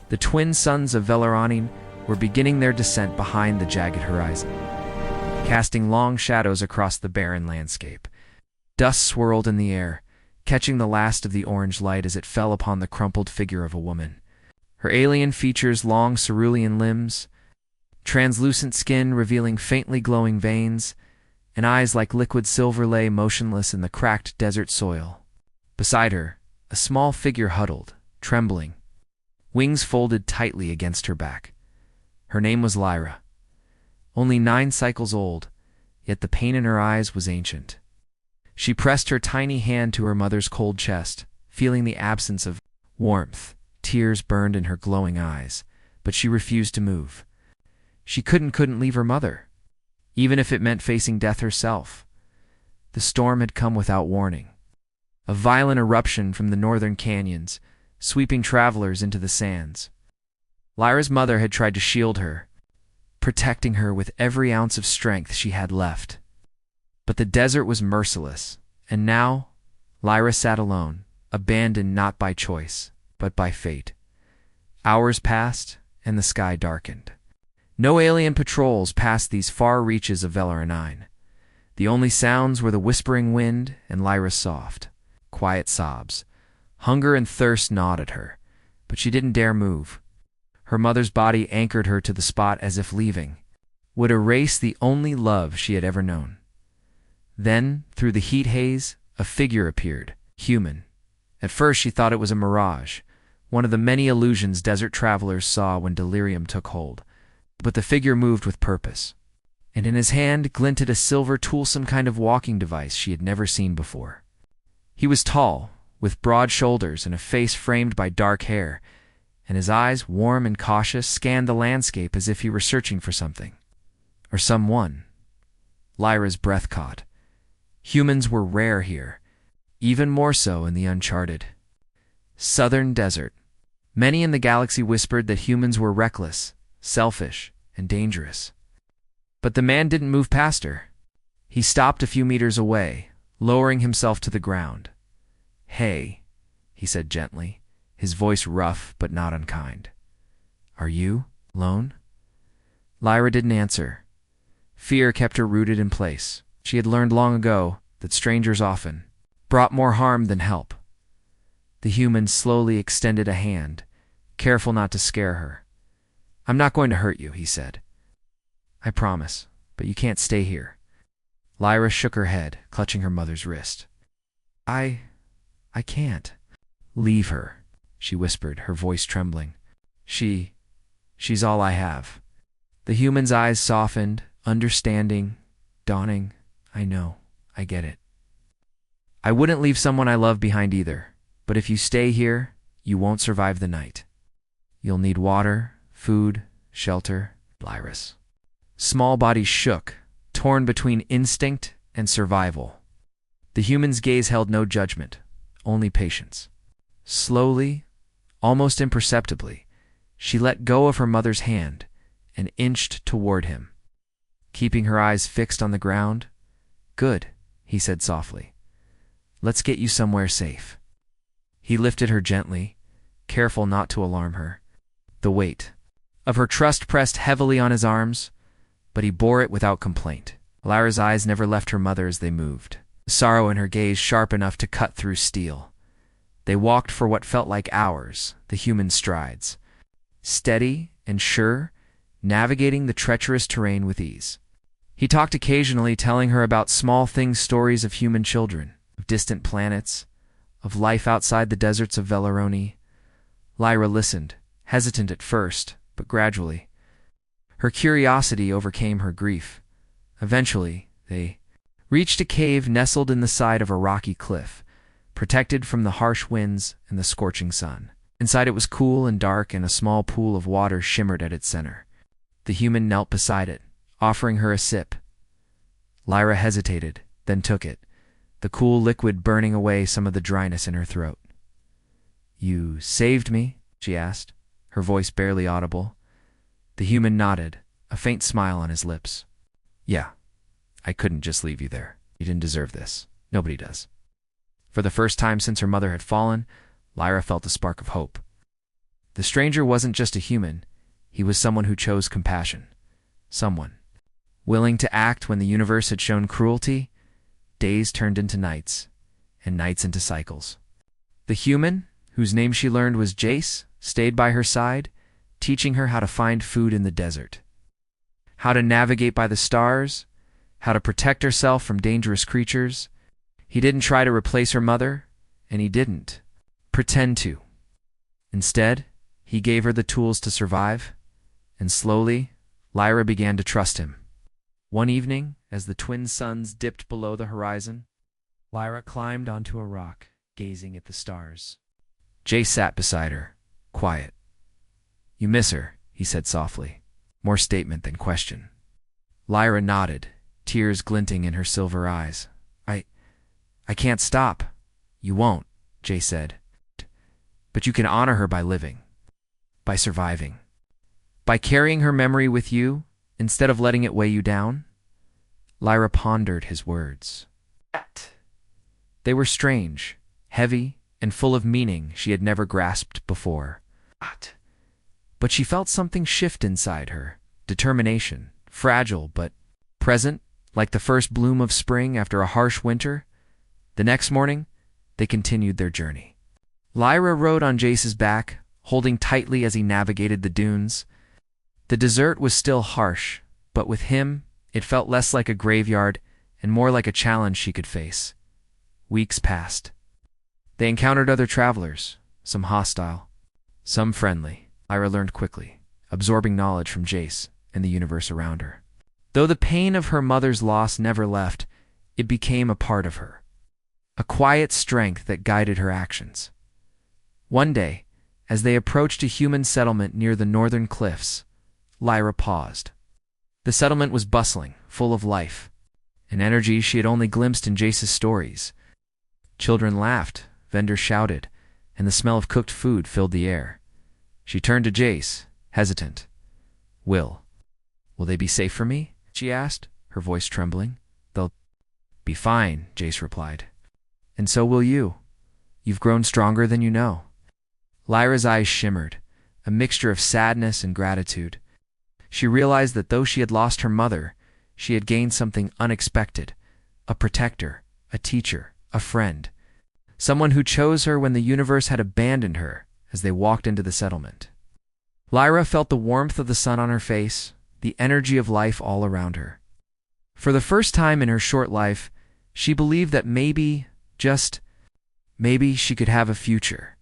The twin sons of Velaranin were beginning their descent behind the jagged horizon, casting long shadows across the barren landscape. Dust swirled in the air, catching the last of the orange light as it fell upon the crumpled figure of a woman. Her alien features, long cerulean limbs, translucent skin revealing faintly glowing veins, and eyes like liquid silver lay motionless in the cracked desert soil. Beside her, a small figure huddled, trembling, wings folded tightly against her back. Her name was Lyra. Only 9 cycles old, yet the pain in her eyes was ancient. She pressed her tiny hand to her mother's cold chest, feeling the absence of warmth. Tears burned in her glowing eyes, but she refused to move. She couldn't leave her mother, even if it meant facing death herself. The storm had come without warning. A violent eruption from the northern canyons, sweeping travelers into the sands. Lyra's mother had tried to shield her, protecting her with every ounce of strength she had left. But the desert was merciless, and now Lyra sat alone, abandoned not by choice, but by fate. Hours passed, and the sky darkened. No alien patrols passed these far reaches of Velaranin. The only sounds were the whispering wind and Lyra's soft, quiet sobs. Hunger and thirst gnawed at her, but she didn't dare move. Her mother's body anchored her to the spot as if leaving would erase the only love she had ever known. Then, through the heat haze, a figure appeared, human. At first she thought it was a mirage, one of the many illusions desert travelers saw when delirium took hold. But the figure moved with purpose, and in his hand glinted a silver tool, some kind of walking device she had never seen before. He was tall, with broad shoulders and a face framed by dark hair, and his eyes, warm and cautious, scanned the landscape as if he were searching for something. Or someone. Lyra's breath caught. Humans were rare here, even more so in the uncharted southern desert. Many in the galaxy whispered that humans were reckless, selfish, and dangerous. But the man didn't move past her. He stopped a few meters away, lowering himself to the ground. "Hey," he said gently, his voice rough but not unkind. "Are you alone?" Lyra didn't answer. Fear kept her rooted in place. She had learned long ago that strangers often brought more harm than help. The human slowly extended a hand, careful not to scare her. "I'm not going to hurt you," he said. "I promise, but you can't stay here." Lyra shook her head, clutching her mother's wrist. I can't." "Leave her," she whispered, her voice trembling. She's all I have." The human's eyes softened, understanding, dawning. "I know, I get it. I wouldn't leave someone I love behind either, but if you stay here, you won't survive the night. You'll need water, food, shelter." Lyra's small body shook, torn between instinct and survival. The human's gaze held no judgment, only patience. Slowly, almost imperceptibly, she let go of her mother's hand and inched toward him, keeping her eyes fixed on the ground. "Good," he said softly. "Let's get you somewhere safe." He lifted her gently, careful not to alarm her. The weight of her trust pressed heavily on his arms, but he bore it without complaint. Lyra's eyes never left her mother as they moved, sorrow in her gaze sharp enough to cut through steel. They walked for what felt like hours, the human strides, steady and sure, navigating the treacherous terrain with ease. He talked occasionally, telling her about small things, stories of human children, of distant planets, of life outside the deserts of Velaroni. Lyra listened, hesitant at first, but gradually. Her curiosity overcame her grief. Eventually, they reached a cave nestled in the side of a rocky cliff, protected from the harsh winds and the scorching sun. Inside it was cool and dark, and a small pool of water shimmered at its center. The human knelt beside it, offering her a sip. Lyra hesitated, then took it, the cool liquid burning away some of the dryness in her throat. "You saved me?" she asked, her voice barely audible. The human nodded, a faint smile on his lips. "Yeah, I couldn't just leave you there. You didn't deserve this. Nobody does." For the first time since her mother had fallen, Lyra felt a spark of hope. The stranger wasn't just a human, he was someone who chose compassion. Someone willing to act when the universe had shown cruelty. Days turned into nights, and nights into cycles. The human, whose name she learned was Jace, stayed by her side, teaching her how to find food in the desert, how to navigate by the stars, how to protect herself from dangerous creatures. He didn't try to replace her mother, and he didn't pretend to. Instead, he gave her the tools to survive, and slowly, Lyra began to trust him. One evening, as the twin suns dipped below the horizon, Lyra climbed onto a rock, gazing at the stars. Jace sat beside her, quiet. "You miss her," he said softly, more statement than question. Lyra nodded, tears glinting in her silver eyes. I can't stop." "You won't," Jace said. "But you can honor her by living, by surviving, by carrying her memory with you instead of letting it weigh you down." Lyra pondered his words. They were strange, heavy, and full of meaning she had never grasped before. But she felt something shift inside her, determination, fragile but present, like the first bloom of spring after a harsh winter. The next morning, they continued their journey. Lyra rode on Jace's back, holding tightly as he navigated the dunes. The desert was still harsh, but with him, it felt less like a graveyard and more like a challenge she could face. Weeks passed. They encountered other travelers, some hostile, some friendly. Lyra learned quickly, absorbing knowledge from Jace and the universe around her. Though the pain of her mother's loss never left, it became a part of her, a quiet strength that guided her actions. One day, as they approached a human settlement near the northern cliffs, Lyra paused. The settlement was bustling, full of life, an energy she had only glimpsed in Jace's stories. Children laughed, vendors shouted, and the smell of cooked food filled the air. She turned to Jace, hesitant. Will they be safe for me?" she asked, her voice trembling. "They'll be fine," Jace replied. "And so will you. You've grown stronger than you know." Lyra's eyes shimmered, a mixture of sadness and gratitude. She realized that though she had lost her mother, she had gained something unexpected, a protector, a teacher, a friend, someone who chose her when the universe had abandoned her. As they walked into the settlement, Lyra felt the warmth of the sun on her face, the energy of life all around her. For the first time in her short life, she believed that maybe, just maybe, she could have a future.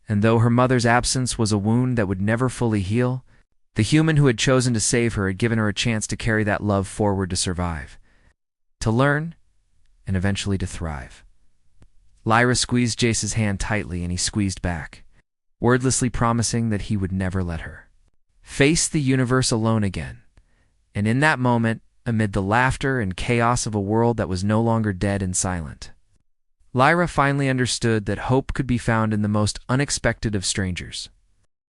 And though her mother's absence was a wound that would never fully heal, the human who had chosen to save her had given her a chance to carry that love forward, to survive, to learn, and eventually to thrive. Lyra squeezed Jace's hand tightly, and he squeezed back, wordlessly promising that he would never let her face the universe alone again. And in that moment, amid the laughter and chaos of a world that was no longer dead and silent, Lyra finally understood that hope could be found in the most unexpected of strangers.